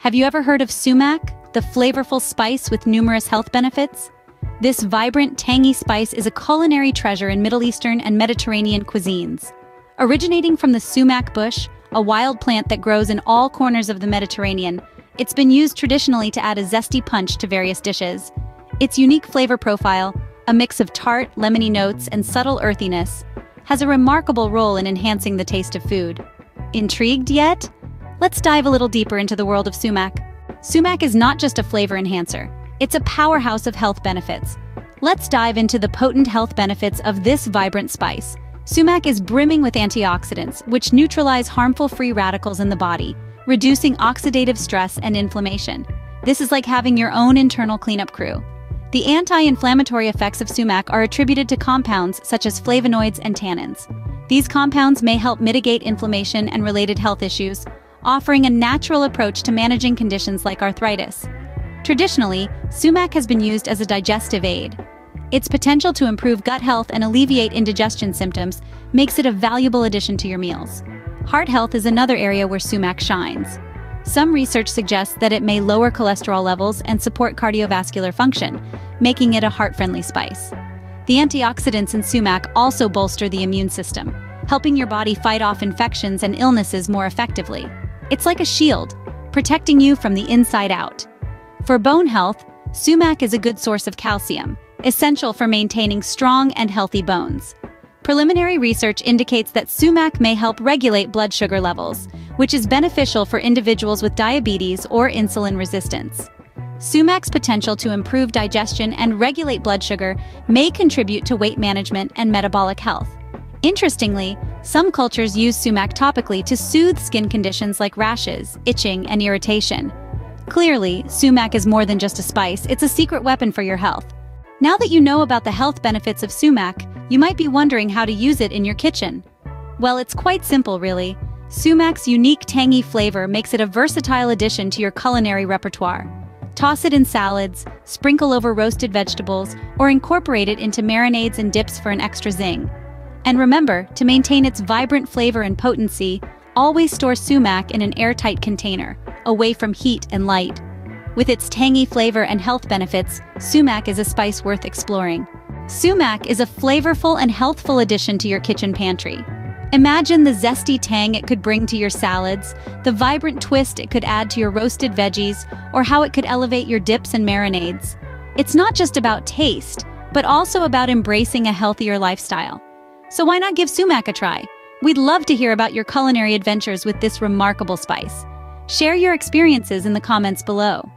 Have you ever heard of sumac, the flavorful spice with numerous health benefits? This vibrant, tangy spice is a culinary treasure in Middle Eastern and Mediterranean cuisines. Originating from the sumac bush, a wild plant that grows in all corners of the Mediterranean, it's been used traditionally to add a zesty punch to various dishes. Its unique flavor profile, a mix of tart, lemony notes, and subtle earthiness, has a remarkable role in enhancing the taste of food. Intrigued yet? Let's dive a little deeper into the world of sumac. Sumac is not just a flavor enhancer, it's a powerhouse of health benefits. Let's dive into the potent health benefits of this vibrant spice. Sumac is brimming with antioxidants, which neutralize harmful free radicals in the body, reducing oxidative stress and inflammation. This is like having your own internal cleanup crew. The anti-inflammatory effects of sumac are attributed to compounds such as flavonoids and tannins. These compounds may help mitigate inflammation and related health issues, offering a natural approach to managing conditions like arthritis. Traditionally, sumac has been used as a digestive aid. Its potential to improve gut health and alleviate indigestion symptoms makes it a valuable addition to your meals. Heart health is another area where sumac shines. Some research suggests that it may lower cholesterol levels and support cardiovascular function, making it a heart-friendly spice. The antioxidants in sumac also bolster the immune system, helping your body fight off infections and illnesses more effectively. It's like a shield, protecting you from the inside out. For bone health, sumac is a good source of calcium, essential for maintaining strong and healthy bones. Preliminary research indicates that sumac may help regulate blood sugar levels, which is beneficial for individuals with diabetes or insulin resistance. Sumac's potential to improve digestion and regulate blood sugar may contribute to weight management and metabolic health. Interestingly, some cultures use sumac topically to soothe skin conditions like rashes, itching, and irritation. Clearly, sumac is more than just a spice, it's a secret weapon for your health. Now that you know about the health benefits of sumac, you might be wondering how to use it in your kitchen. Well, it's quite simple, really. Sumac's unique tangy flavor makes it a versatile addition to your culinary repertoire. Toss it in salads, sprinkle over roasted vegetables, or incorporate it into marinades and dips for an extra zing. And remember, to maintain its vibrant flavor and potency, always store sumac in an airtight container, away from heat and light. With its tangy flavor and health benefits, sumac is a spice worth exploring. Sumac is a flavorful and healthful addition to your kitchen pantry. Imagine the zesty tang it could bring to your salads, the vibrant twist it could add to your roasted veggies, or how it could elevate your dips and marinades. It's not just about taste, but also about embracing a healthier lifestyle. So why not give sumac a try? We'd love to hear about your culinary adventures with this remarkable spice. Share your experiences in the comments below.